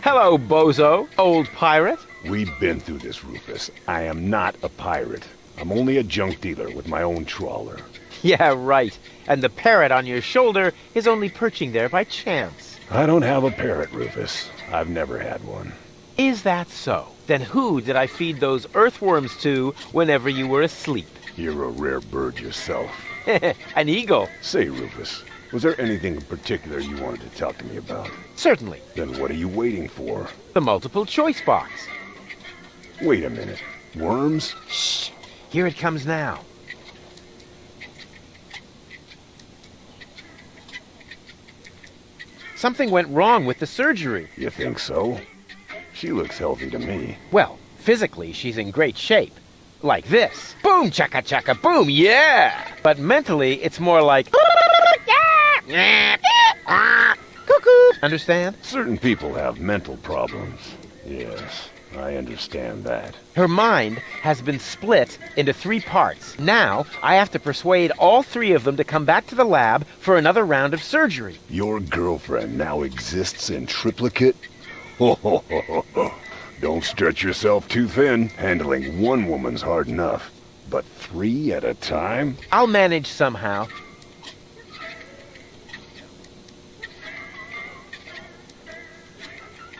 Hello, bozo, old pirate. We've been through this, Rufus. I am not a pirate. I'm only a junk dealer with my own trawler. Yeah, right. And the parrot on your shoulder is only perching there by chance. I don't have a parrot, Rufus. I've never had one. Is that so? Then who did I feed those earthworms to whenever you were asleep? You're a rare bird yourself. An eagle. Say, Rufus, was there anything in particular you wanted to talk to me about? Certainly. Then what are you waiting for? The multiple choice box. Wait a minute. Worms? Shh. Here it comes now. Something went wrong with the surgery. You think so? She looks healthy to me. Well, physically, she's in great shape. Like this. Boom, chaka chaka, boom, yeah! But mentally, it's more like... Cuckoo! Understand? Certain people have mental problems. Yes, I understand that. Her mind has been split into 3 parts. Now, I have to persuade all 3 of them to come back to the lab for another round of surgery. Your girlfriend now exists in triplicate? Don't stretch yourself too thin. Handling one woman's hard enough. But 3 at a time? I'll manage somehow.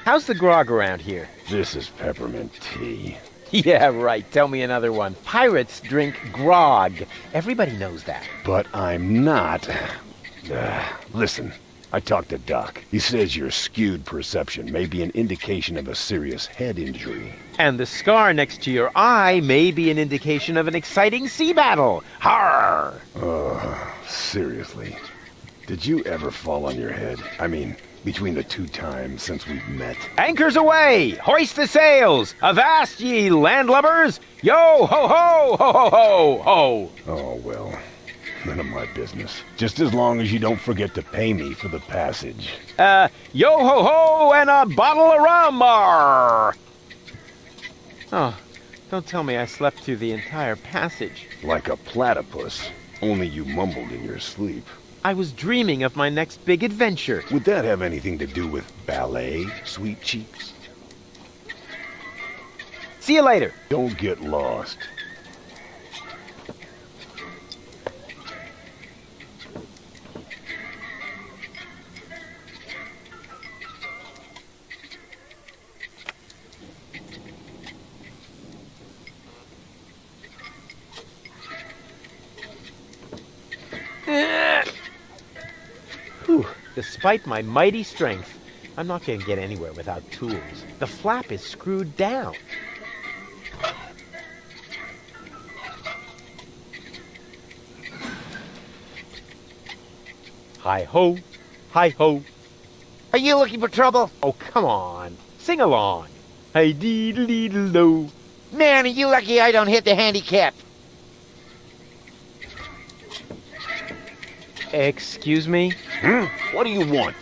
How's the grog around here? This is peppermint tea. Yeah, right. Tell me another one. Pirates drink grog. Everybody knows that. But I'm not. Listen, I talked to Doc. He says your skewed perception may be an indication of a serious head injury. And the scar next to your eye may be an indication of an exciting sea battle. Harr! Seriously. Did you ever fall on your head? I mean, between the 2 times since we've met. Anchors away! Hoist the sails! Avast ye landlubbers! Yo ho ho ho ho ho ho! Oh, well. None of my business. Just as long as you don't forget to pay me for the passage. Yo ho ho and a bottle of rum! Arr! Oh, don't tell me I slept through the entire passage. Like a platypus. Only you mumbled in your sleep. I was dreaming of my next big adventure. Would that have anything to do with ballet, sweet cheeks? See you later. Don't get lost. Whew. Despite my mighty strength, I'm not going to get anywhere without tools. The flap is screwed down. Hi-ho, hi-ho. Are you looking for trouble? Oh, come on. Sing along. Hi-dee-dee-dee-do. Man, are you lucky I don't hit the handicap. Excuse me? What do you want?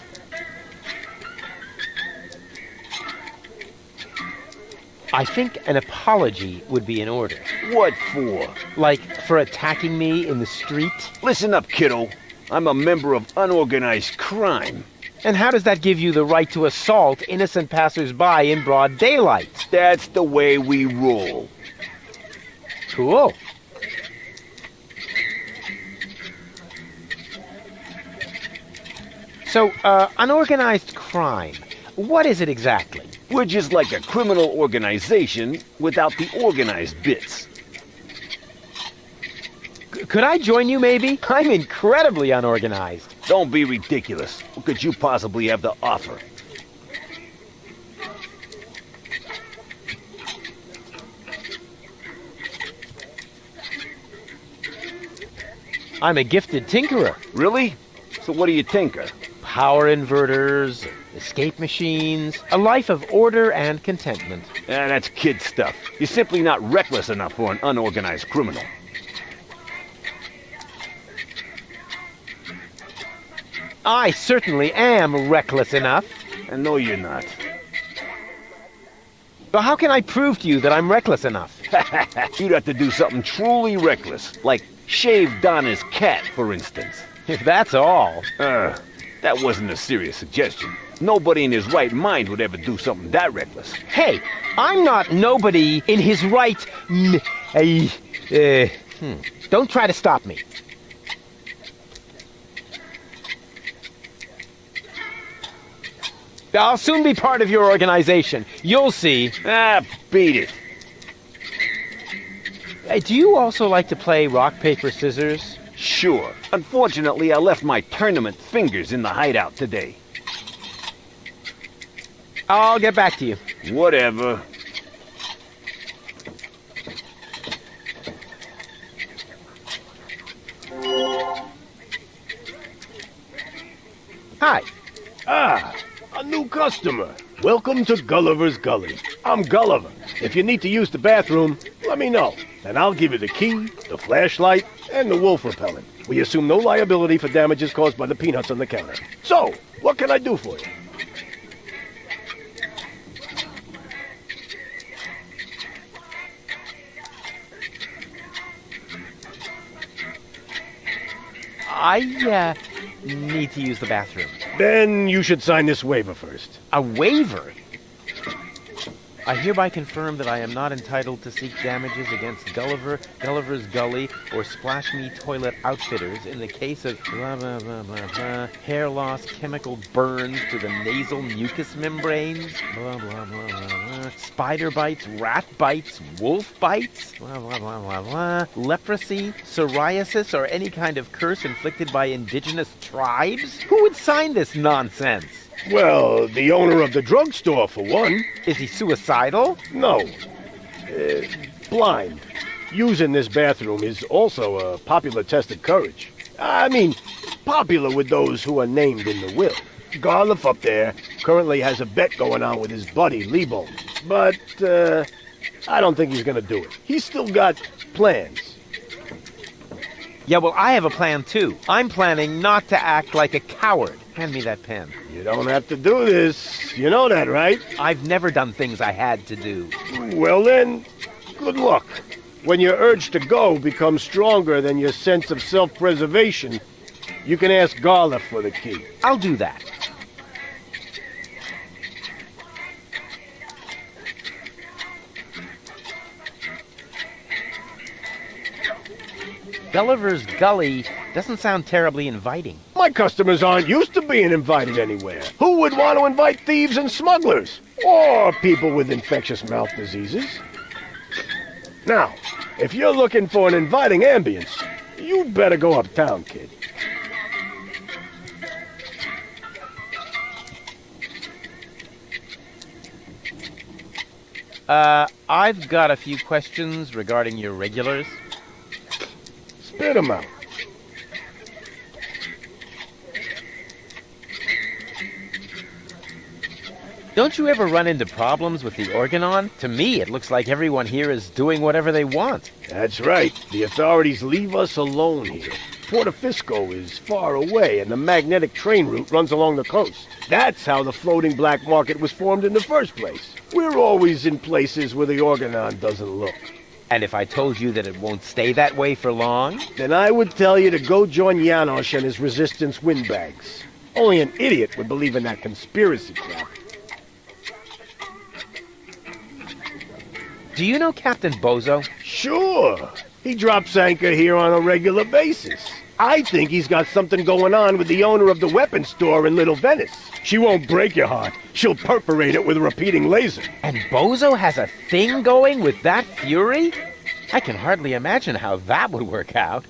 I think an apology would be in order. What for? Like, for attacking me in the street? Listen up, kiddo. I'm a member of unorganized crime. And how does that give you the right to assault innocent passers-by in broad daylight? That's the way we roll. Cool. So, unorganized crime. What is it exactly? We're just like a criminal organization without the organized bits. Could I join you, maybe? I'm incredibly unorganized. Don't be ridiculous. What could you possibly have to offer? I'm a gifted tinkerer. Really? So what do you tinker? Power inverters, escape machines, a life of order and contentment. That's kid stuff. You're simply not reckless enough for an unorganized criminal. I certainly am reckless enough. And no, you're not. But how can I prove to you that I'm reckless enough? You'd have to do something truly reckless, like shave Donna's cat, for instance. If that's all. That wasn't a serious suggestion. Nobody in his right mind would ever do something that reckless. Hey, I'm not nobody in his right... Don't try to stop me. I'll soon be part of your organization. You'll see. Ah, beat it. Hey, do you also like to play rock, paper, scissors? Sure. Unfortunately, I left my tournament fingers in the hideout today. I'll get back to you. Whatever. Hi. Ah, a new customer. Welcome to Gulliver's Gully. I'm Gulliver. If you need to use the bathroom, let me know. And I'll give you the key, the flashlight, and the wolf repellent. We assume no liability for damages caused by the peanuts on the counter. So, what can I do for you? I need to use the bathroom. Then you should sign this waiver first. A waiver? I hereby confirm that I am not entitled to seek damages against Gulliver, Gulliver's Gully, or Splash Me Toilet Outfitters in the case of blah blah blah blah blah, hair loss, chemical burns to the nasal mucous membranes, blah blah blah blah blah, spider bites, rat bites, wolf bites, blah blah blah blah blah, leprosy, psoriasis, or any kind of curse inflicted by indigenous tribes? Who would sign this nonsense? Well, the owner of the drugstore, for one. Is he suicidal? No. Blind. Using this bathroom is also a popular test of courage. I mean, popular with those who are named in the will. Garliff up there currently has a bet going on with his buddy, Lebo. But, I don't think he's gonna do it. He's still got plans. Yeah, well, I have a plan, too. I'm planning not to act like a coward. Hand me that pen. You don't have to do this. You know that, right? I've never done things I had to do. Well then, good luck. When your urge to go becomes stronger than your sense of self-preservation, you can ask Garliff for the key. I'll do that. Gulliver's Gully doesn't sound terribly inviting. My customers aren't used to being invited anywhere. Who would want to invite thieves and smugglers? Or people with infectious mouth diseases? Now, if you're looking for an inviting ambience, you'd better go uptown, kid. I've got a few questions regarding your regulars. Spit 'em out. Don't you ever run into problems with the Organon? To me, it looks like everyone here is doing whatever they want. That's right. The authorities leave us alone here. Porto Fisco is far away, and the magnetic train route runs along the coast. That's how the floating black market was formed in the first place. We're always in places where the Organon doesn't look. And if I told you that it won't stay that way for long? Then I would tell you to go join Janosch and his resistance windbags. Only an idiot would believe in that conspiracy crap. Do you know Captain Bozo? Sure. He drops anchor here on a regular basis. I think he's got something going on with the owner of the weapons store in Little Venice. She won't break your heart. She'll perforate it with a repeating laser. And Bozo has a thing going with that fury? I can hardly imagine how that would work out.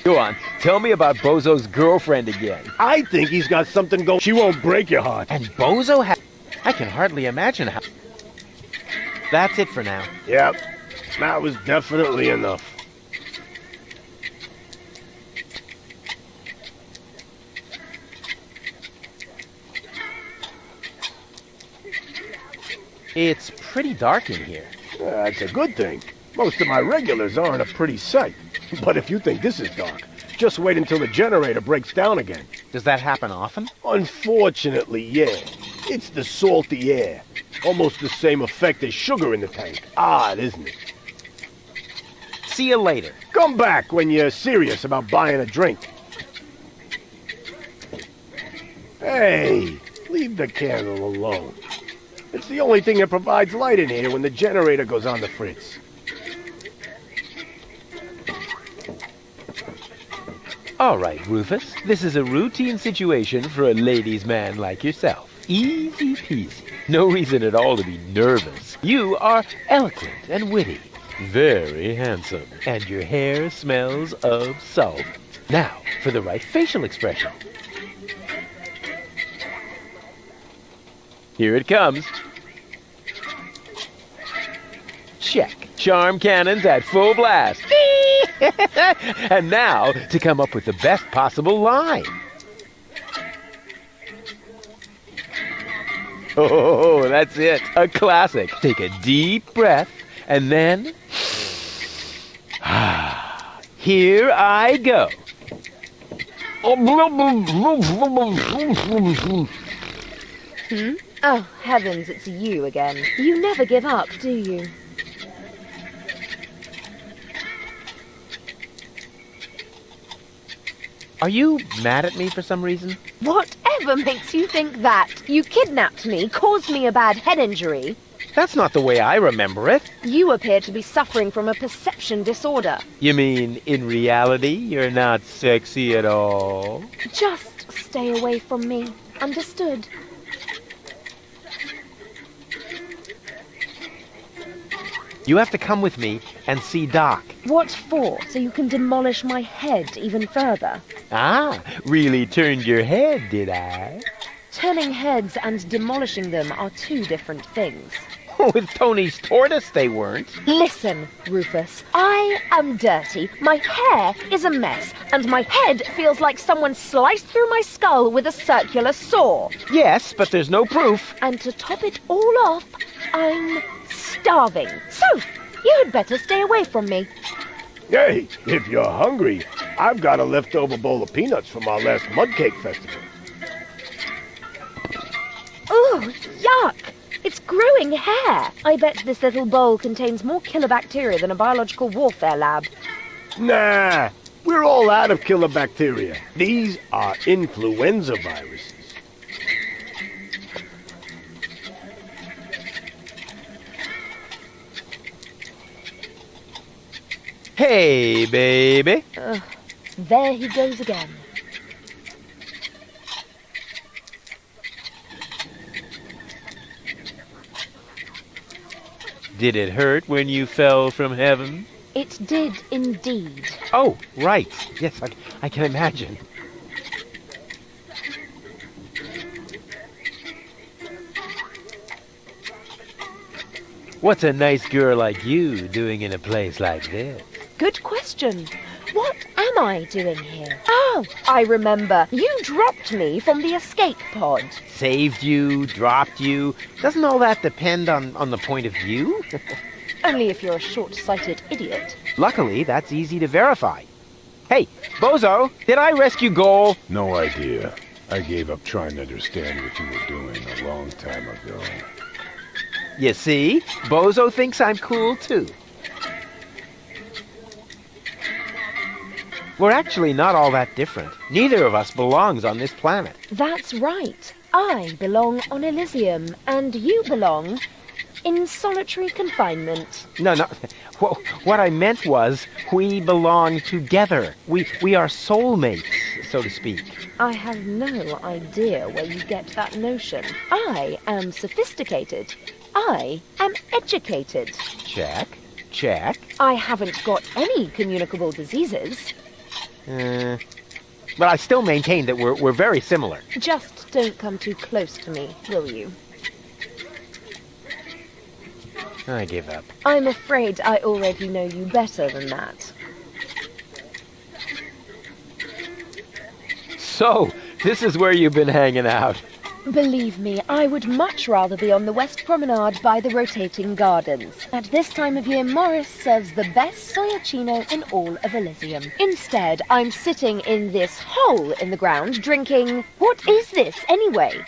Go on, tell me about Bozo's girlfriend again. I think he's got something going. She won't break your heart. And Bozo has... I can hardly imagine how... That's it for now. Yep, that was definitely enough. It's pretty dark in here. That's a good thing. Most of my regulars aren't a pretty sight. But if you think this is dark, just wait until the generator breaks down again. Does that happen often? Unfortunately, yeah. It's the salty air. Almost the same effect as sugar in the tank. Odd, isn't it? See you later. Come back when you're serious about buying a drink. Hey, leave the candle alone. It's the only thing that provides light in here when the generator goes on the fritz. All right, Rufus. This is a routine situation for a ladies' man like yourself. Easy peasy. No reason at all to be nervous. You are eloquent and witty. Very handsome. And your hair smells of solvent. Now, for the right facial expression. Here it comes. Check. Charm cannons at full blast. And now, to come up with the best possible line. Oh, that's it. A classic. Take a deep breath, and then... Here I go. Oh, heavens, it's you again. You never give up, do you? Are you mad at me for some reason? Whatever makes you think that? You kidnapped me, caused me a bad head injury. That's not the way I remember it. You appear to be suffering from a perception disorder. You mean, in reality, you're not sexy at all? Just stay away from me. Understood? You have to come with me and see Doc. What for? So you can demolish my head even further? Ah, really turned your head, did I? Turning heads and demolishing them are two different things. With Tony's tortoise, they weren't. Listen, Rufus, I am dirty, my hair is a mess, and my head feels like someone sliced through my skull with a circular saw. Yes, but there's no proof. And to top it all off, I'm starving. So, you had better stay away from me. Hey, if you're hungry, I've got a leftover bowl of peanuts from our last mud cake festival. Ooh, yuck! It's growing hair. I bet this little bowl contains more killer bacteria than a biological warfare lab. Nah, we're all out of killer bacteria. These are influenza viruses. Hey, baby. There he goes again. Did it hurt when you fell from heaven? It did indeed. Oh, right. Yes, I can imagine. What's a nice girl like you doing in a place like this? Good question. What am I doing here? Oh, I remember. You dropped me from the escape pod. Saved you, dropped you. Doesn't all that depend on the point of view? Only if you're a short-sighted idiot. Luckily, that's easy to verify. Hey, Bozo, did I rescue Goal? No idea. I gave up trying to understand what you were doing a long time ago. You see? Bozo thinks I'm cool, too. We're actually not all that different. Neither of us belongs on this planet. That's right. I belong on Elysium, and you belong in solitary confinement. No. What I meant was, we belong together. We are soulmates, so to speak. I have no idea where you get that notion. I am sophisticated. I am educated. Check. I haven't got any communicable diseases. But I still maintain that we're very similar. Just don't come too close to me, will you? I give up. I'm afraid I already know you better than that. So, this is where you've been hanging out. Believe me, I would much rather be on the West Promenade by the rotating gardens. At this time of year, Morris serves the best soyacino in all of Elysium. Instead, I'm sitting in this hole in the ground drinking... What is this, anyway?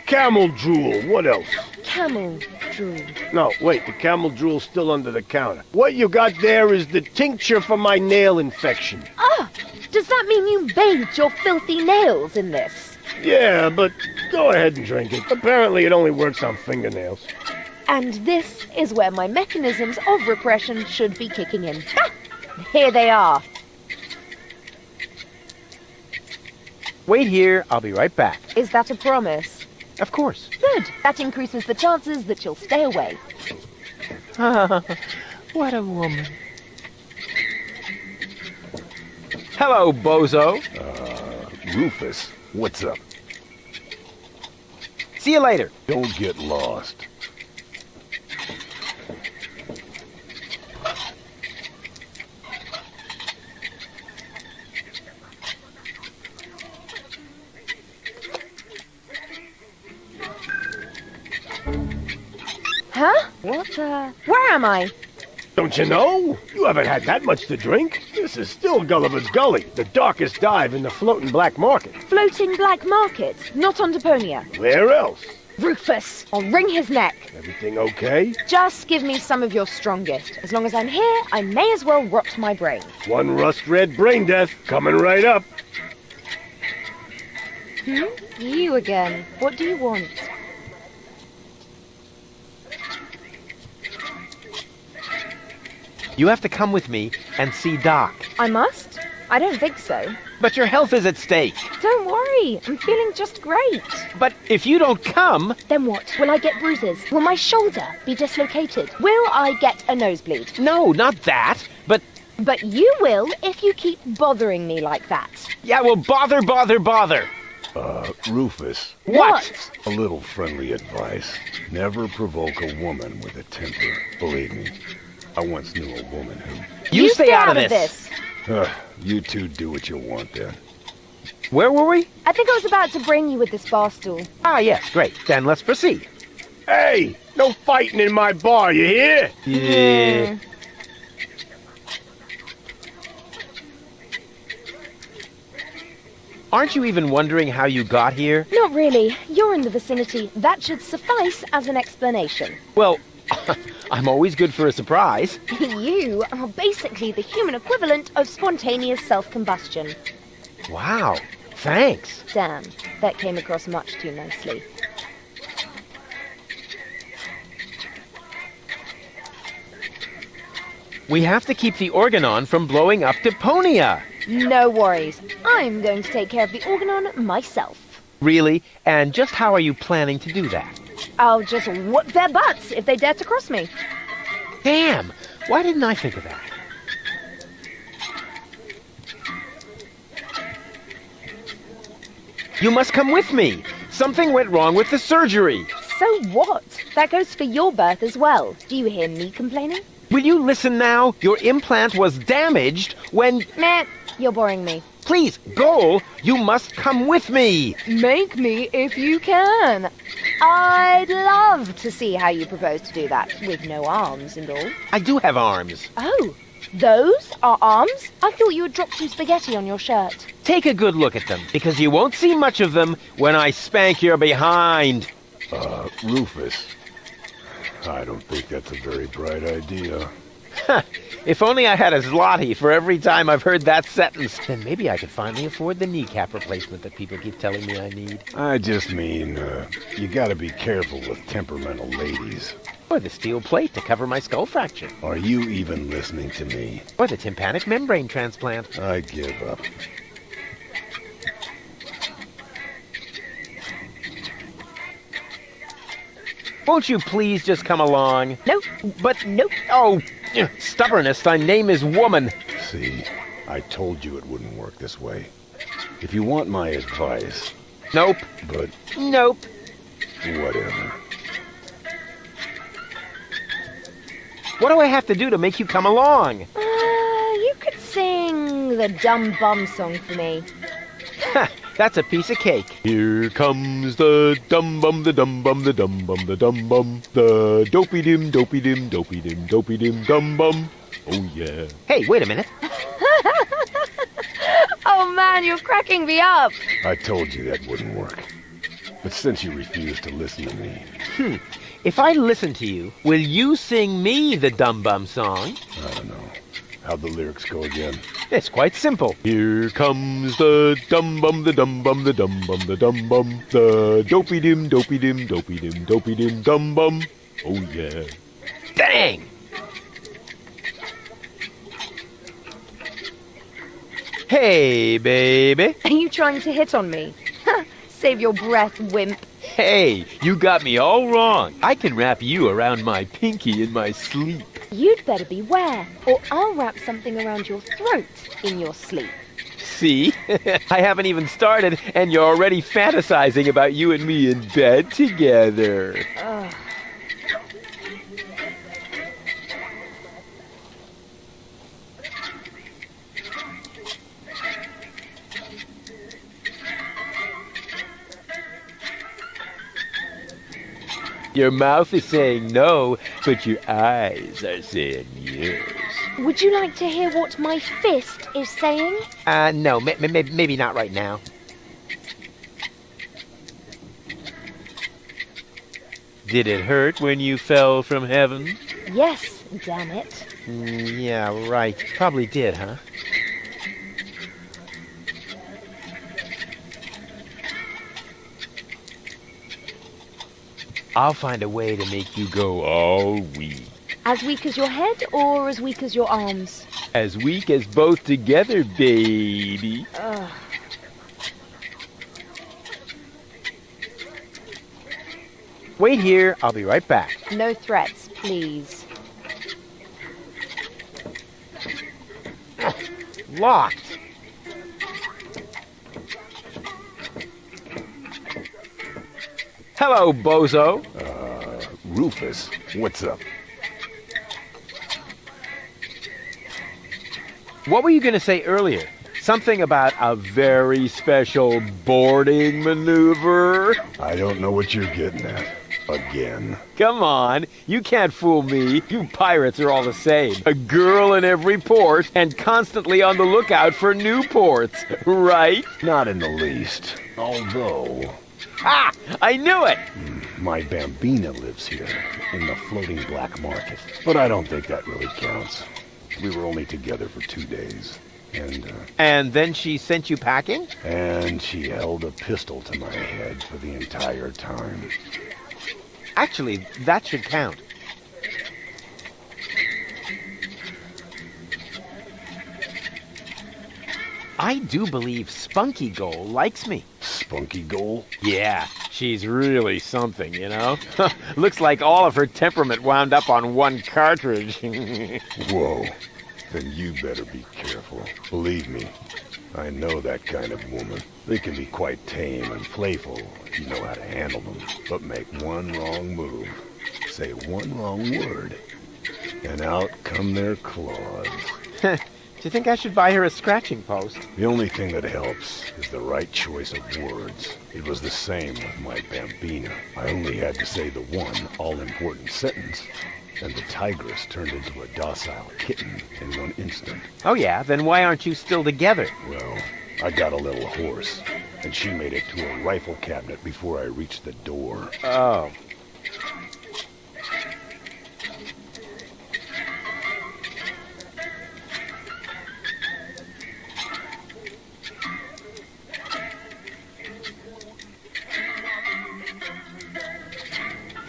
Camel drool, what else? Camel drool. No, wait, the camel drool's still under the counter. What you got there is the tincture for my nail infection. Ah! Does that mean you bathed your filthy nails in this? Yeah, but go ahead and drink it. Apparently it only works on fingernails. And this is where my mechanisms of repression should be kicking in. Ah! Here they are. Wait here, I'll be right back. Is that a promise? Of course. Good. That increases the chances that you'll stay away. What a woman. Hello, bozo. Rufus, what's up? See you later. Don't get lost. Huh? What, where am I? Don't you know? You haven't had that much to drink. This is still Gulliver's Gully, the darkest dive in the floating black market. Floating black market, not on Deponia. Where else? Rufus, I'll wring his neck. Everything okay? Just give me some of your strongest. As long as I'm here, I may as well rot my brain. One rust-red brain death coming right up. You again. What do you want? You have to come with me and see Doc. I must? I don't think so. But your health is at stake. Don't worry, I'm feeling just great. But if you don't come... Then what? Will I get bruises? Will my shoulder be dislocated? Will I get a nosebleed? No, not that. But you will if you keep bothering me like that. yeah, well, bother. Rufus, What? a little friendly advice. Never provoke a woman with a temper. Believe me, I once knew a woman who... You stay out of this. You two do what you want then. Where were we? I think I was about to brain you with this bar stool. Ah, yes, great. Then let's proceed. Hey, no fighting in my bar, you hear? Yeah. Aren't you even wondering how you got here? Not really. You're in the vicinity. That should suffice as an explanation. Well, I'm always good for a surprise. You are basically the human equivalent of spontaneous self-combustion. Wow, thanks. Damn, that came across much too nicely. We have to keep the organon from blowing up Deponia. No worries. I'm going to take care of the organon myself. Really? And just how are you planning to do that? I'll just whoop their butts if they dare to cross me. Damn! Why didn't I think of that? You must come with me. Something went wrong with the surgery. So what? That goes for your birth as well. Do you hear me complaining? Will you listen now? Your implant was damaged when... Meh, you're boring me. Please, Goal, you must come with me. Make me if you can. I'd love to see how you propose to do that, with no arms and all. I do have arms. Oh, those are arms? I thought you had dropped some spaghetti on your shirt. Take a good look at them, because you won't see much of them when I spank your behind. Rufus, I don't think that's a very bright idea. If only I had a zloty for every time I've heard that sentence, then maybe I could finally afford the kneecap replacement that people keep telling me I need. I just mean, you gotta be careful with temperamental ladies. Or the steel plate to cover my skull fracture. Are you even listening to me? Or the tympanic membrane transplant. I give up. Won't you please just come along? Nope. But, Nope. oh, stubbornness, thy name is woman. See, I told you it wouldn't work this way. If you want my advice, Nope. but Nope. whatever. What do I have to do to make you come along? You could sing the Dumb Bum song for me. That's a piece of cake. Here comes the dum bum, the dum bum, the dum bum, the dum bum, the dopey dim, dopey dim, dopey dim, dopey dim, dum bum. Oh yeah. Hey, wait a minute. Oh man, you're cracking me up. I told you that wouldn't work. But since you refuse to listen to me, If I listen to you, will you sing me the Dum Bum song? I don't know. How'd the lyrics go again? It's quite simple. Here comes the dum-bum, the dum-bum, the dum-bum, the dum-bum, the dopey-dim, dopey-dim, dopey-dim, dopey-dim, dum-bum. Oh, yeah. Dang! Hey, baby. Are you trying to hit on me? Save your breath, wimp. Hey, you got me all wrong. I can wrap you around my pinky in my sleep. You'd better beware, or I'll wrap something around your throat in your sleep. See? I haven't even started, and you're already fantasizing about you and me in bed together. Ugh. Your mouth is saying no, but your eyes are saying yes. Would you like to hear what my fist is saying? No, maybe not right now. Did it hurt when you fell from heaven? Yes, damn it. Yeah, right. Probably did, huh? I'll find a way to make you go all weak. As weak as your head, or as weak as your arms? As weak as both together, baby. Ugh. Wait here, I'll be right back. No threats, please. Locked. Hello, bozo. Rufus, what's up? What were you going to say earlier? Something about a very special boarding maneuver? I don't know what you're getting at. Again. Come on, you can't fool me. You pirates are all the same. A girl in every port and constantly on the lookout for new ports, right? Not in the least. Although... Ha! I knew it! My Bambina lives here, in the floating black market. But I don't think that really counts. We were only together for 2 days. And then she sent you packing? And she held a pistol to my head for the entire time. Actually, that should count. I do believe Spunky Goal likes me. Spunky Goal? Yeah, she's really something, you know? Looks like all of her temperament wound up on one cartridge. Whoa. Then you better be careful. Believe me, I know that kind of woman. They can be quite tame and playful if you know how to handle them. But make one wrong move, say one wrong word, and out come their claws. Do you think I should buy her a scratching post? The only thing that helps is the right choice of words. It was the same with my Bambina. I only had to say the one all-important sentence, and the tigress turned into a docile kitten in one instant. Oh yeah? Then why aren't you still together? Well, I got a little horse, and she made it to a rifle cabinet before I reached the door. Oh.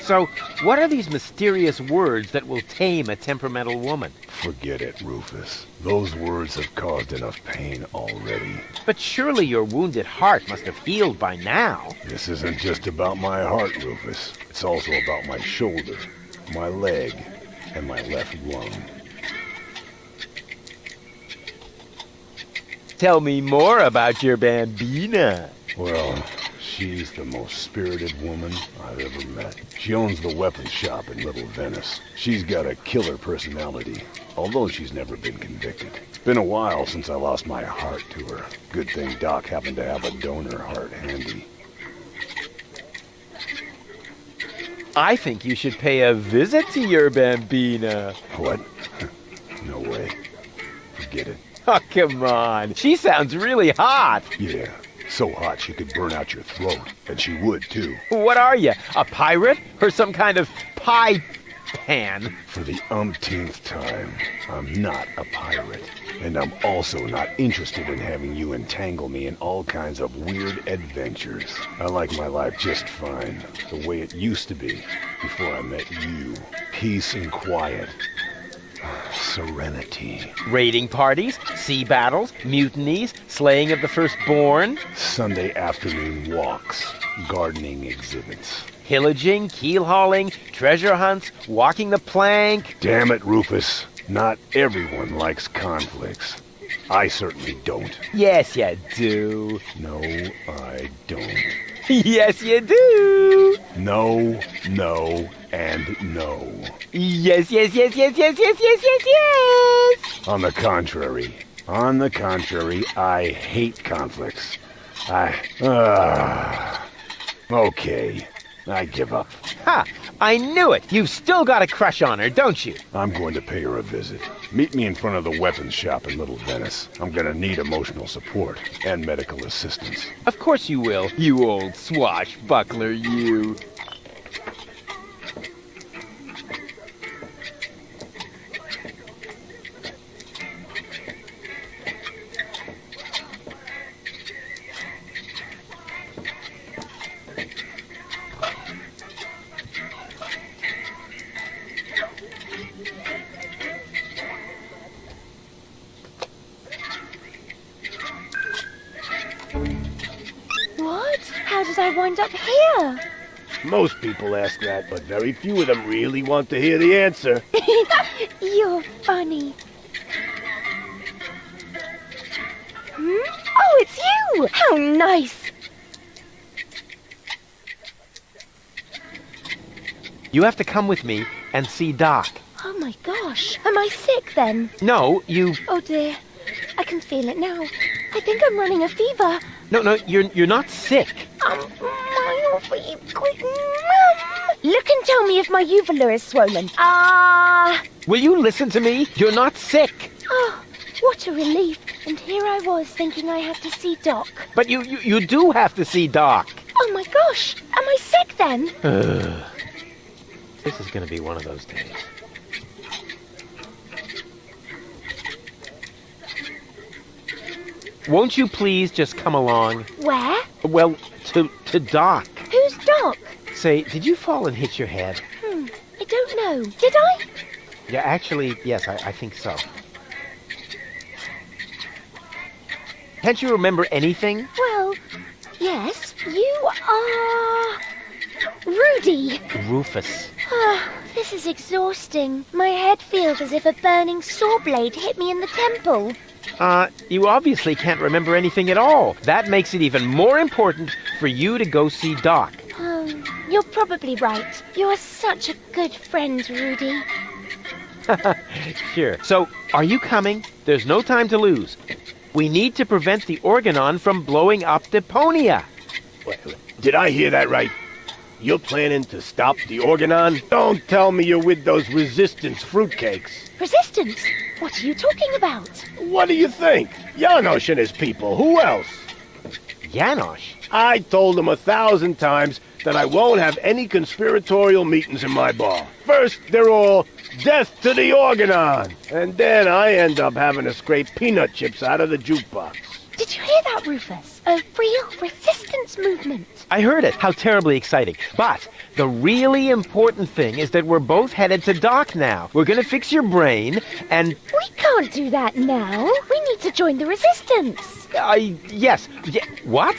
So, what are these mysterious words that will tame a temperamental woman? Forget it, Rufus. Those words have caused enough pain already. But surely your wounded heart must have healed by now. This isn't just about my heart, Rufus. It's also about my shoulder, my leg, and my left lung. Tell me more about your Bambina. Well, she's the most spirited woman I've ever met. She owns the weapons shop in Little Venice. She's got a killer personality, although she's never been convicted. It's been a while since I lost my heart to her. Good thing Doc happened to have a donor heart handy. I think you should pay a visit to your Bambina. What? No way. Forget it. Oh, come on. She sounds really hot. Yeah. So hot she could burn out your throat. And she would, too. What are you, a pirate? Or some kind of pie Pan. For the umpteenth time, I'm not a pirate. And I'm also not interested in having you entangle me in all kinds of weird adventures. I like my life just fine, the way it used to be before I met you. Peace and quiet. Serenity. Raiding parties, sea battles, mutinies, slaying of the firstborn, Sunday afternoon walks. Gardening exhibits. pillaging, keel hauling, treasure hunts, walking the plank. Damn it, Rufus. Not everyone likes conflicts. I certainly don't. Yes, you do. No, I don't. Yes, you do. No, no, and no. Yes, yes, yes, yes, yes, yes, yes, yes, yes. On the contrary, I hate conflicts. Okay, I give up. Ha! I knew it. You've still got a crush on her, don't you? I'm going to pay her a visit. Meet me in front of the weapons shop in Little Venice. I'm gonna need emotional support and medical assistance. Of course you will, you old swashbuckler, you. What? How did I wind up here? Most people ask that, but very few of them really want to hear the answer. You're funny. Oh, it's you! How nice! You have to come with me and see Doc. Oh my gosh. Am I sick then? No, you... Oh dear. I can feel it now. I think I'm running a fever. No, you're not sick. Look and tell me if my uvula is swollen. Will you listen to me? You're not sick. Oh, what a relief. And here I was thinking I had to see Doc. But you do have to see Doc. Oh my gosh. Am I sick then? This is going to be one of those days. Won't you please just come along? Where? Well, to Doc. Who's Doc? Say, did you fall and hit your head? I don't know. Did I? Yeah, actually, yes, I think so. Can't you remember anything? Well, yes. You are... Rudy. Rufus. This is exhausting. My head feels as if a burning saw blade hit me in the temple. You obviously can't remember anything at all. That makes it even more important for you to go see Doc. You're probably right. You're such a good friend, Rudy. Sure. So, are you coming? There's no time to lose. We need to prevent the Organon from blowing up Deponia. Wait, did I hear that right? You're planning to stop the Organon? Don't tell me you're with those resistance fruitcakes. Resistance? What are you talking about? What do you think? Janosch and his people. Who else? Janosch? I told them 1,000 times that I won't have any conspiratorial meetings in my bar. First, they're all death to the Organon. And then I end up having to scrape peanut chips out of the jukebox. Did you hear that, Rufus? A real resistance movement. I heard it. How terribly exciting. But the really important thing is that we're both headed to Doc now. We're going to fix your brain, and... We can't do that now. We need to join the resistance. Yes. What?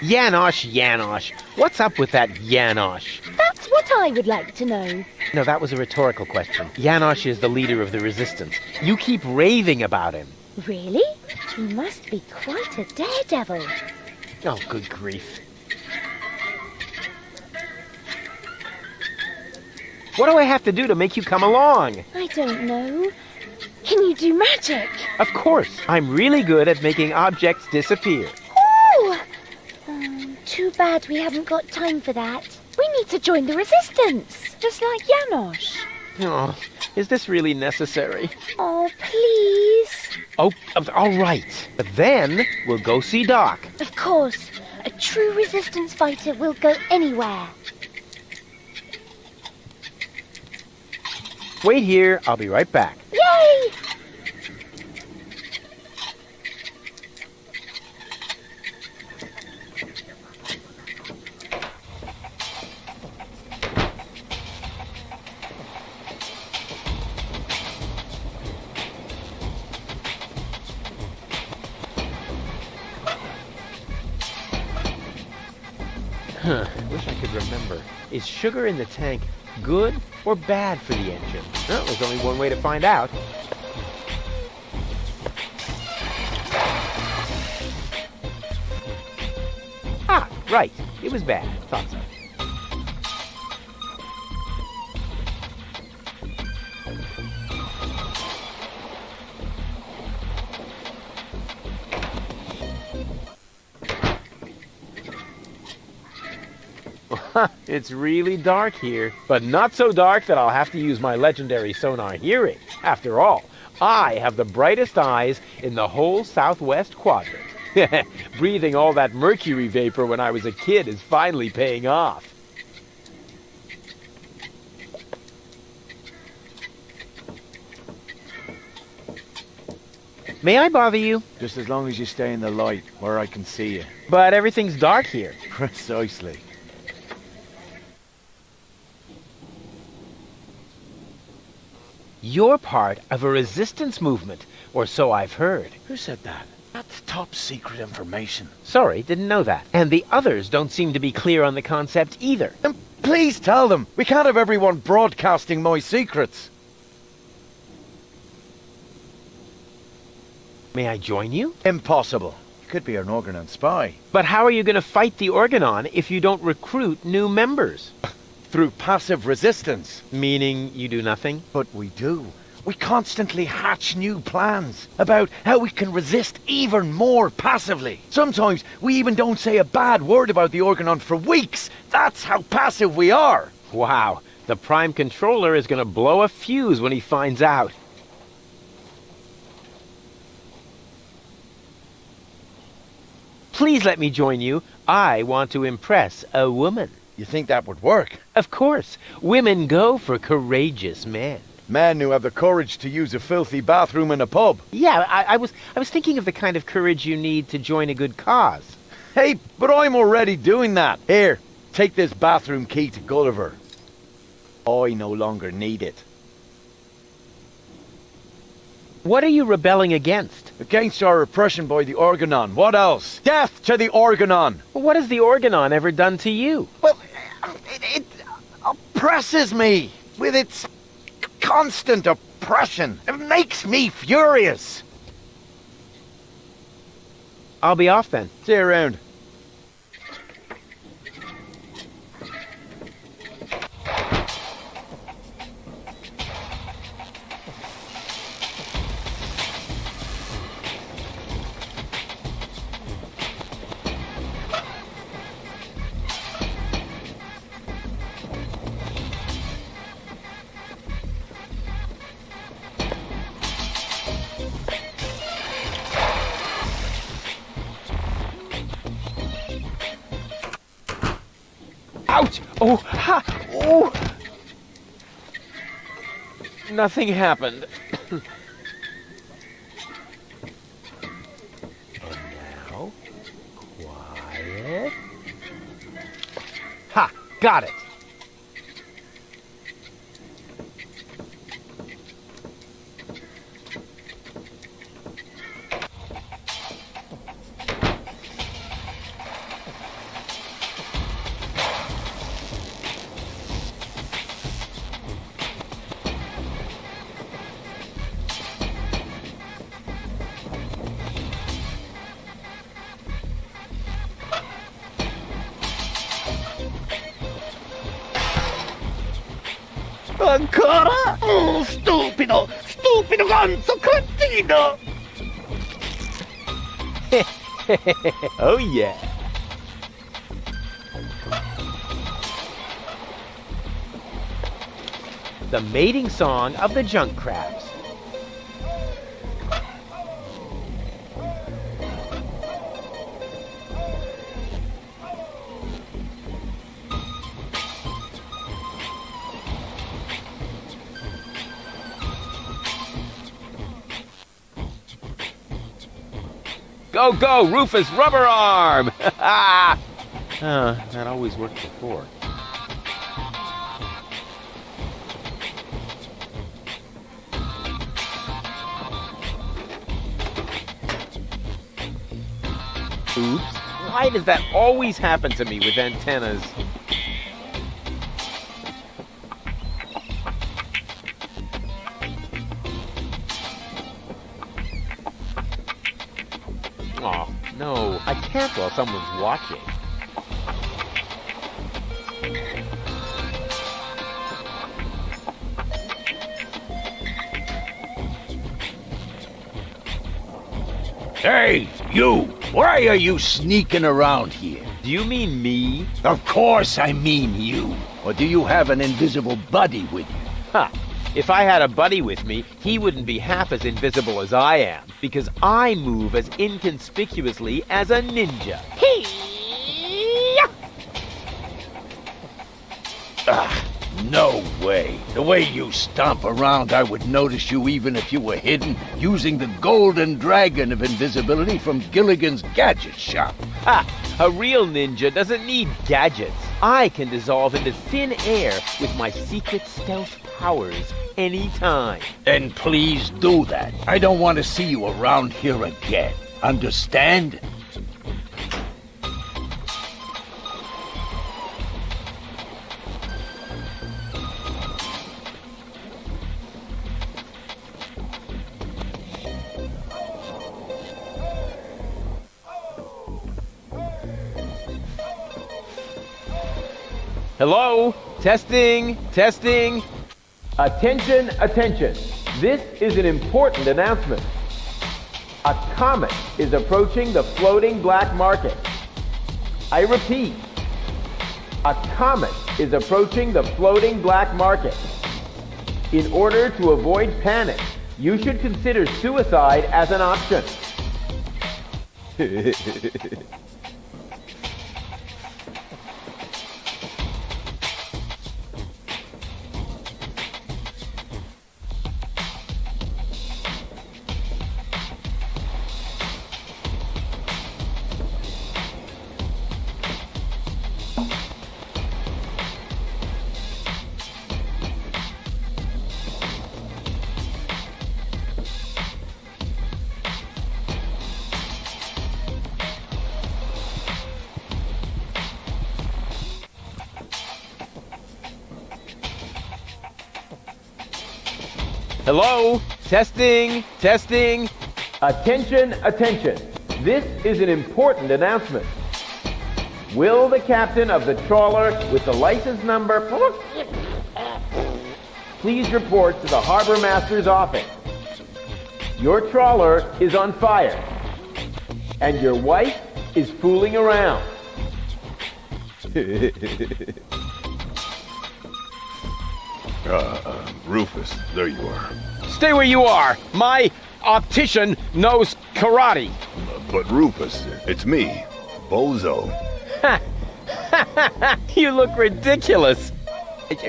Janosch. What's up with that Janosch? That's what I would like to know. No, that was a rhetorical question. Janosch is the leader of the resistance. You keep raving about him. Really? He must be quite a daredevil. Oh, good grief. What do I have to do to make you come along? I don't know. Can you do magic? Of course. I'm really good at making objects disappear. Oh! Too bad we haven't got time for that. We need to join the resistance, just like Janosch. Oh, is this really necessary? Oh, please. Oh, all right. But then we'll go see Doc. Of course. A true resistance fighter will go anywhere. Wait here. I'll be right back. Yay! I wish I could remember. Is sugar in the tank good or bad for the engine? Well, there's only one way to find out. Ah, right. It was bad. Thought so. It's really dark here, but not so dark that I'll have to use my legendary sonar hearing. After all, I have the brightest eyes in the whole southwest quadrant. Breathing all that mercury vapor when I was a kid is finally paying off. May I bother you? Just as long as you stay in the light, where I can see you. But everything's dark here. Precisely. You're part of a resistance movement, or so I've heard. Who said that? That's top secret information. Sorry, didn't know that. And the others don't seem to be clear on the concept either. Then please tell them. We can't have everyone broadcasting my secrets. May I join you? Impossible. You could be an Organon spy. But how are you going to fight the Organon if you don't recruit new members? Through passive resistance. Meaning you do nothing? But we do. We constantly hatch new plans about how we can resist even more passively. Sometimes we even don't say a bad word about the Organon for weeks. That's how passive we are. Wow, the Prime Controller is going to blow a fuse when he finds out. Please let me join you. I want to impress a woman. You think that would work? Of course. Women go for courageous men. Men who have the courage to use a filthy bathroom in a pub. Yeah, I was thinking of the kind of courage you need to join a good cause. Hey, but I'm already doing that. Here, take this bathroom key to Gulliver. I no longer need it. What are you rebelling against? Against our oppression by the Organon. What else? Death to the Organon! What has the Organon ever done to you? Well, it oppresses me with its constant oppression. It makes me furious. I'll be off then. See you around. Ouch! Oh, ha! Oh! Nothing happened. And now, quiet. Ha! Got it! Ancora? Oh, stupido! Stupido ganzo cretino! Oh yeah. The mating song of the junk crabs. Go, go, Rufus Rubber Arm! That always worked before. Oops. Why does that always happen to me with antennas? Oh, no. I can't while someone's watching. Hey, you! Why are you sneaking around here? Do you mean me? Of course I mean you. Or do you have an invisible buddy with you? Ha! If I had a buddy with me, he wouldn't be half as invisible as I am, because I move as inconspicuously as a ninja. No way. The way you stomp around, I would notice you even if you were hidden, using the golden dragon of invisibility from Gilligan's Gadget Shop. Ha! A real ninja doesn't need gadgets. I can dissolve into thin air with my secret stealth powers anytime. Then please do that. I don't want to see you around here again. Understand? Hello? Testing, testing. Attention, attention. This is an important announcement. A comet is approaching the floating black market. I repeat, a comet is approaching the floating black market. In order to avoid panic, you should consider suicide as an option. Hello? Testing, testing. Attention, attention. This is an important announcement. Will the captain of the trawler with the license number please report to the harbor master's office? Your trawler is on fire, and your wife is fooling around. Rufus, there you are. Stay where you are. My optician knows karate. But Rufus, it's me, Bozo. You look ridiculous.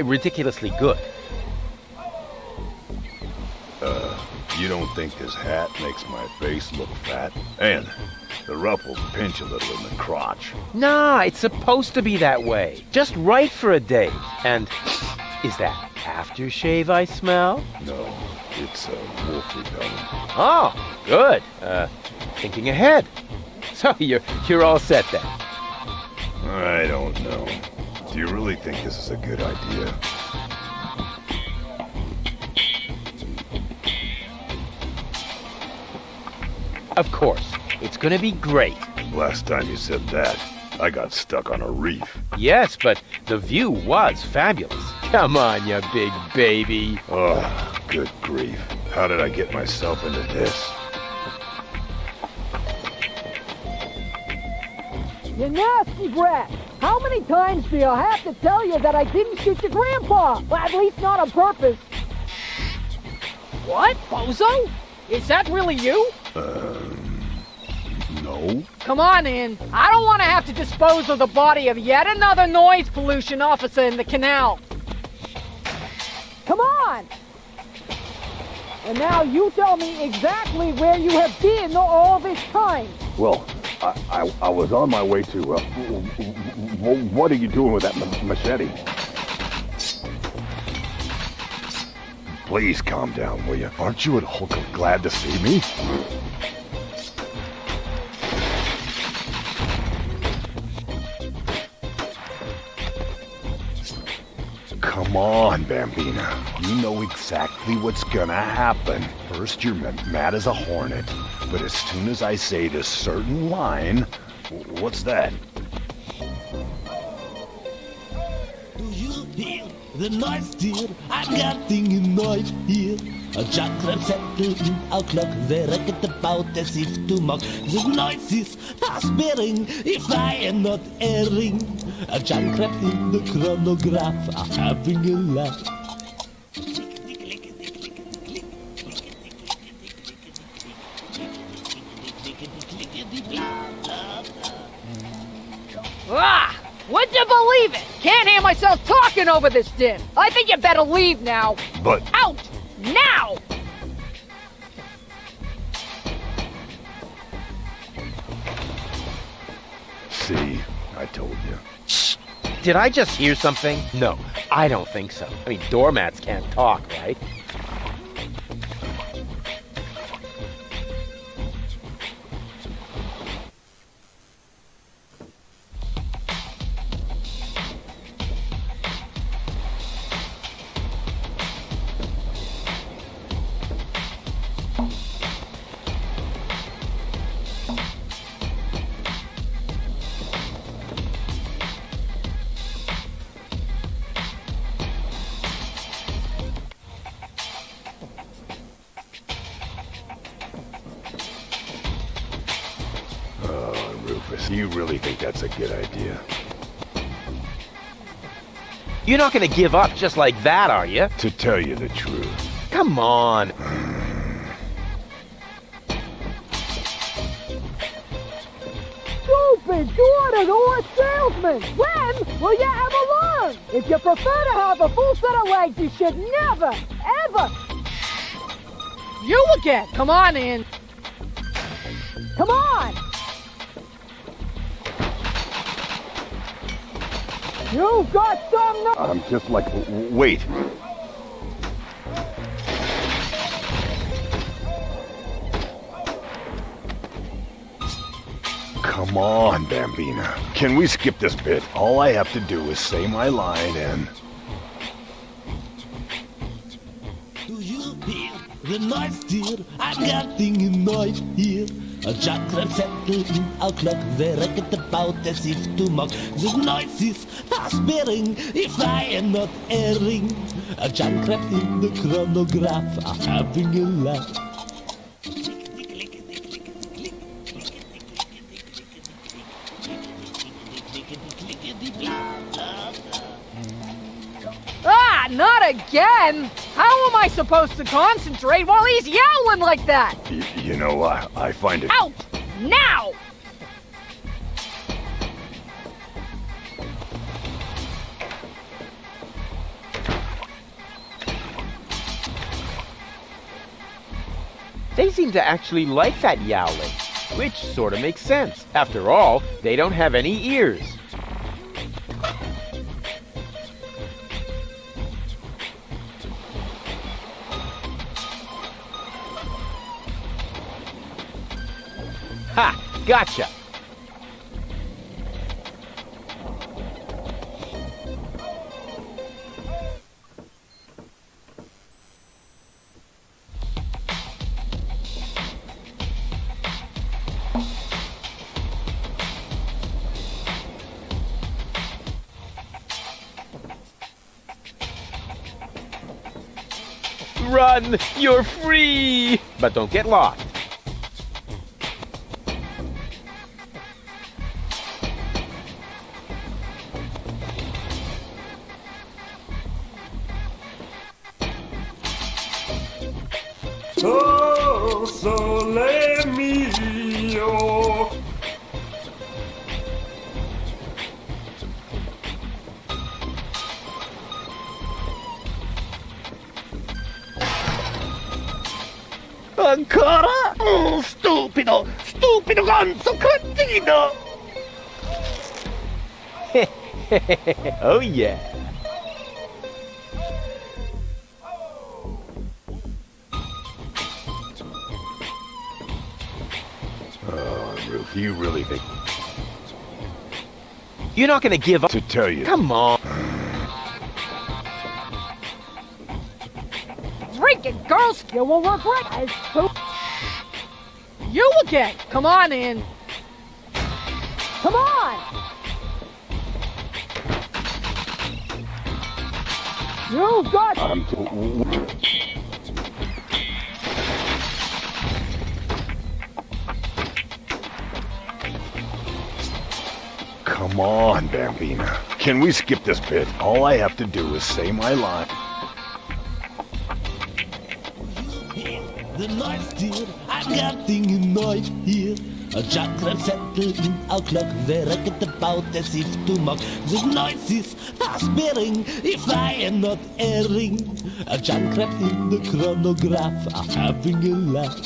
Ridiculously good. You don't think this hat makes my face look fat? And the ruffles pinch a little in the crotch. Nah, it's supposed to be that way. Just right for a date. And is that aftershave I smell? No, it's wolf repellent. Oh, good. Thinking ahead. So you're all set then. I don't know. Do you really think this is a good idea? Of course. It's gonna be great. Last time you said that, I got stuck on a reef. Yes, but the view was fabulous. Come on, you big baby. Oh, good grief. How did I get myself into this? You nasty brat! How many times do I have to tell you that I didn't shoot your grandpa? Well, at least not on purpose. What? Bozo? Is that really you? No. Come on in. I don't want to have to dispose of the body of yet another noise pollution officer in the canal. Come on! And now you tell me exactly where you have been all this time. Well, I was on my way to, what are you doing with that machete? Please calm down, will you? Aren't you at Hulk glad to see me? Come on, Bambina. You know exactly what's gonna happen. First, you're mad as a hornet, but as soon as I say this certain line... What's that? Do you hear the noise, dear? I'm getting noise here. A chakra settled in our clock, they reckon about as if to mock. The noise is past bearing, if I am not erring. A chakra in the chronograph are having a laugh. Ah! Would you believe it? Can't hear myself talking over this din. I think you better leave now. But... Out! Now! See, I told you. Shh. Did I just hear something? No, I don't think so. I mean, doormats can't talk, right? Rufus, you really think that's a good idea? You're not gonna give up just like that, are you? To tell you the truth. Come on. Stupid, Jordan, or a salesman! When will you ever learn? If you prefer to have a full set of legs, you should never, ever... You again! Come on in. Come on! You've got some... I'm just like... Wait. Come on, Bambina. Can we skip this bit? All I have to do is say my line and... Do you hear the noise, dear? I'm getting a noise here. A chakra settled in our clock, they reckon about as if to mock. The noise is past bearing, if I am not erring. A chakra in the chronograph are having a laugh. Ah, not again! How am I supposed to concentrate while he's yowling like that? You know, I find it... Out! Now! They seem to actually like that yowling, which sort of makes sense. After all, they don't have any ears. Ha! Gotcha! Run! You're free! But don't get lost. Oh, sole mio. ancora? Oh, stupido! Stupido gonzo cretino! Oh yeah. Oh, Ruf, you really think You're not gonna give up? to tell you? Come on. Drink it, girls! You will regret it. You again! Come on in! Come on! You got Come on, Bambina. Can we skip this bit? All I have to do is say my line. The noise dear, I got thing neu hier. A Jackrezettel in our clock, they reckon about as if to mock. The noise is past bearing, if I am not erring. A Jackrab in the chronograph are having a laugh.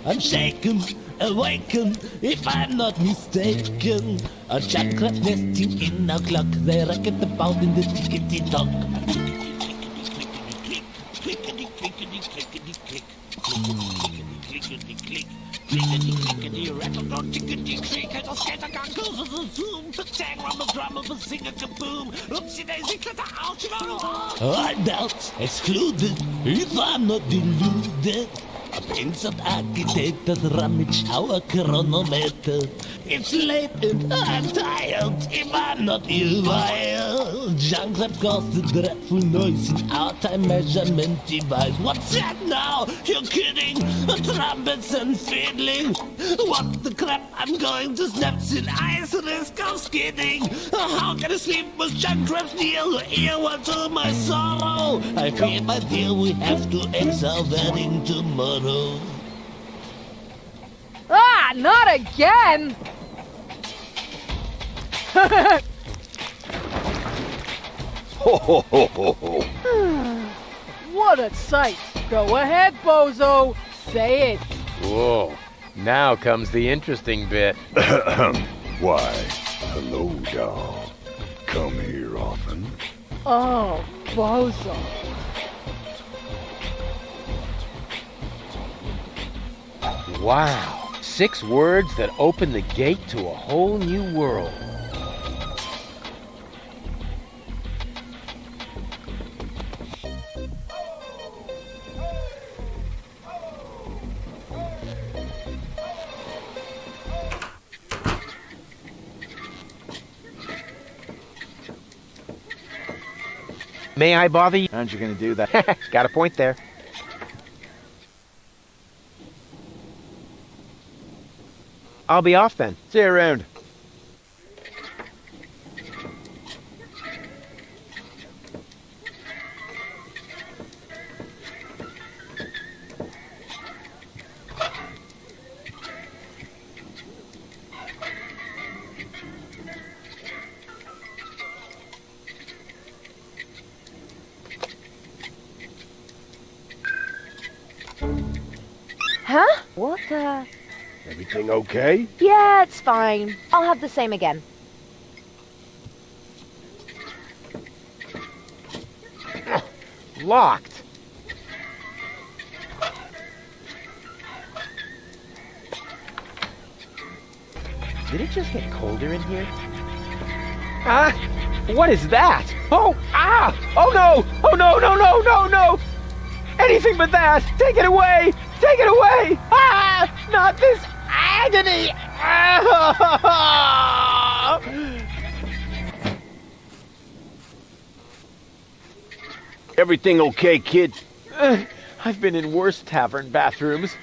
I'm shaken, awakened, if I'm not mistaken. A jackrabbit nesting in our clock, they reckon about in the tickety-tock. I doubt, excluded, if I'm not deluded. A penciled architect that rummage our chronometer. It's late and I'm tired, if I'm not ill-wired. Junkrap caused a dreadful noise in our time measurement device. What's that now? You're kidding? Trumpets and fiddling. What the crap? I'm going to snaps in ice, risk of skidding. How can I sleep with Junkrap's near the ear? What to my sorrow? I fear, my dear, we have to end our wedding tomorrow. Ah, not again! Ho ho ho ho ho. What a sight! Go ahead, bozo! Say it! Whoa. Now comes the interesting bit. Why, hello, doll. Come here often. Oh, bozo. Wow. 6 words that open the gate to a whole new world. May I bother you? Aren't you gonna do that? Got a point there. I'll be off then. See you around. Huh? What Everything okay? Yeah, it's fine. I'll have the same again. Locked. Did it just get colder in here? Ah! What is that? Oh! Ah! Oh no! Oh no, no, no, no, no! Anything but that! Take it away! Take it away! Ah! Not this agony! Ah! Everything okay, kid? I've been in worse tavern bathrooms.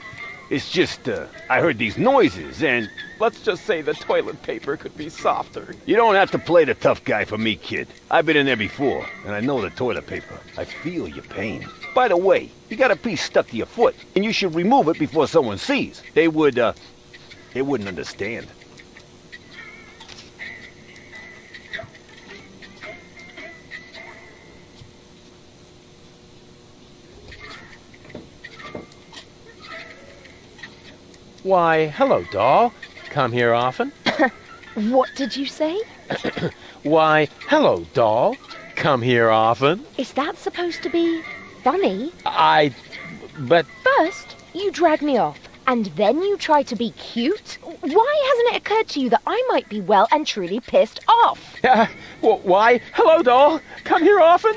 It's just, I heard these noises, and Let's just say the toilet paper could be softer. you don't have to play the tough guy for me, kid. I've been in there before, and I know the toilet paper. I feel your pain. By the way, you got a piece stuck to your foot, and you should remove it before someone sees. They wouldn't understand. Why, hello, doll. Come here often? What did you say? Why, hello, doll. Come here often? Is that supposed to be funny? But... First, you drag me off, and then you try to be cute? Why hasn't it occurred to you that I might be well and truly pissed off? Why, hello, doll. Come here often?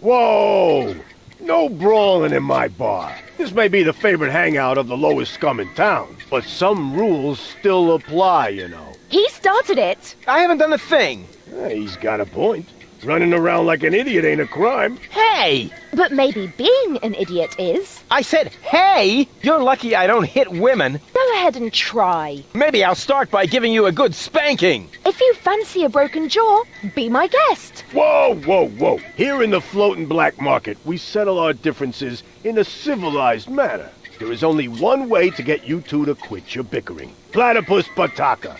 Whoa! No brawling in my bar. This may be the favorite hangout of the lowest scum in town, but some rules still apply, you know. He started it. I haven't done a thing. He's got a point. Running around like an idiot ain't a crime. Hey! But maybe being an idiot is. I said, hey! You're lucky I don't hit women. Go ahead and try. Maybe I'll start by giving you a good spanking. If you fancy a broken jaw, be my guest. Whoa, whoa, whoa. Here in the floating black market, we settle our differences in a civilized manner. There is only one way to get you two to quit your bickering. Platypus Pataka.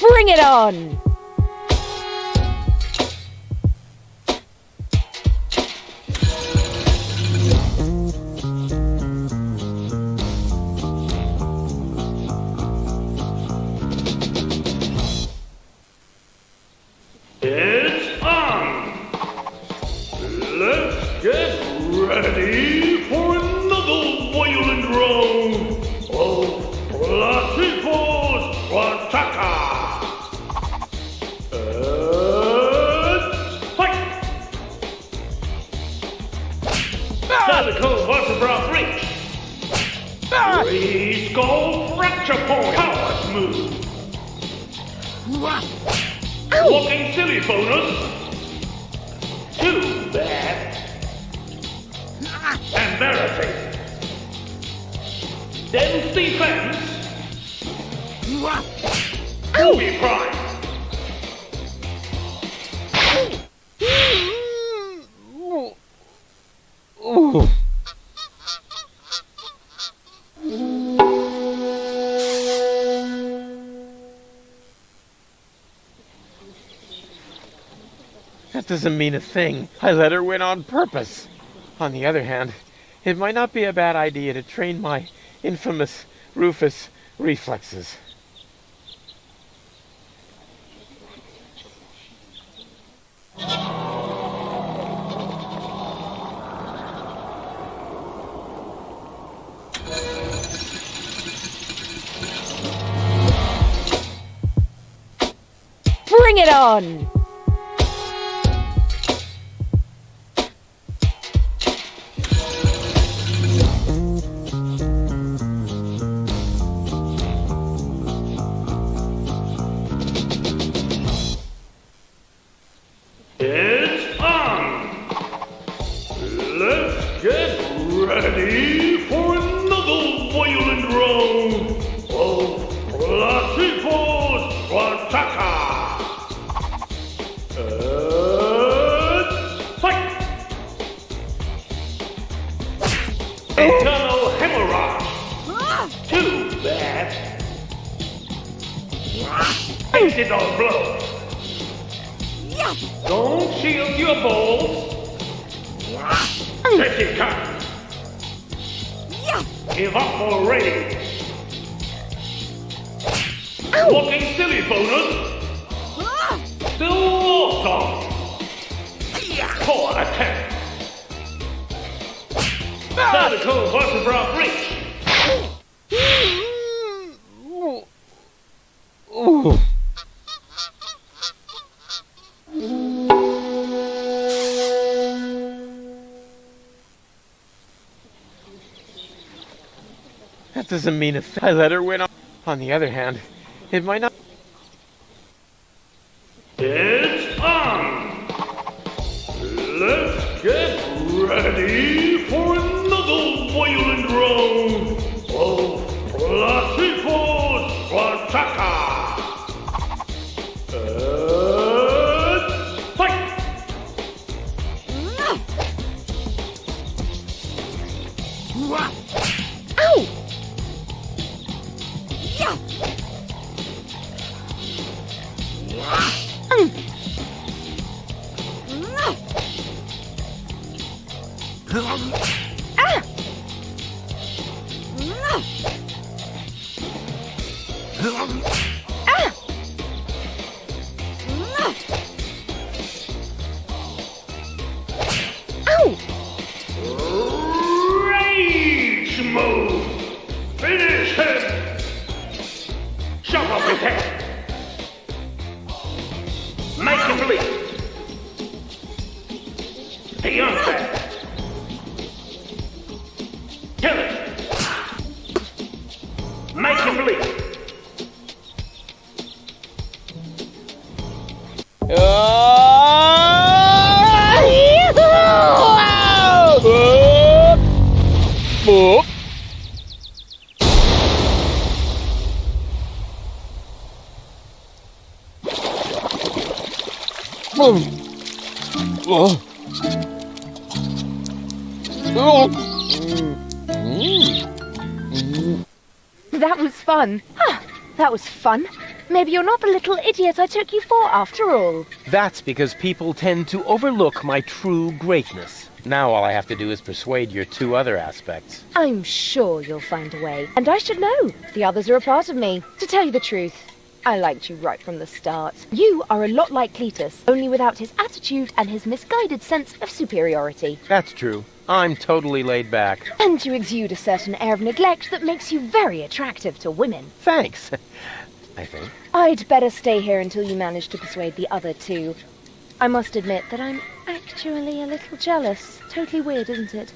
Bring it on! It's on! Let's get ready for another violent round of Platypus Pataka! Daedalic vertebra breach. Three skull fracture point. Power move. Walking silly bonus. Too bad. Embarrassing. Dense defense. Booby prize. Ooh. That doesn't mean a thing. I let her win on purpose. On the other hand, it might not be a bad idea to train my infamous Rufus reflexes. Bring it on! It's on! Let's get ready for another violent round of Platypus Pataka! Fight! Internal hemorrhage! Too bad! Accidental blow! Don't shield your balls! Let it come! Give up already! Walking silly bonus! Still awesome! Poor attempt! Daedalic vertebra breach! Ooh. That doesn't mean a thing. I let her win on the other hand, it might not... It's on! Let's get ready for another violent round of Platypus Pataka! Fight! Ow! him bleed. Deontay. Kill him. Make him bleed. That was fun. That was fun. Maybe you're not the little idiot I took you for after all. That's because people tend to overlook my true greatness. Now all I have to do is persuade your two other aspects. I'm sure you'll find a way. And I should know. The others are a part of me. To tell you the truth, I liked you right from the start. You are a lot like Cletus, only without his attitude and his misguided sense of superiority. That's true. I'm totally laid back. And you exude a certain air of neglect that makes you very attractive to women. Thanks. I think. I'd better stay here until you manage to persuade the other two. I must admit that I'm actually a little jealous. Totally weird, isn't it?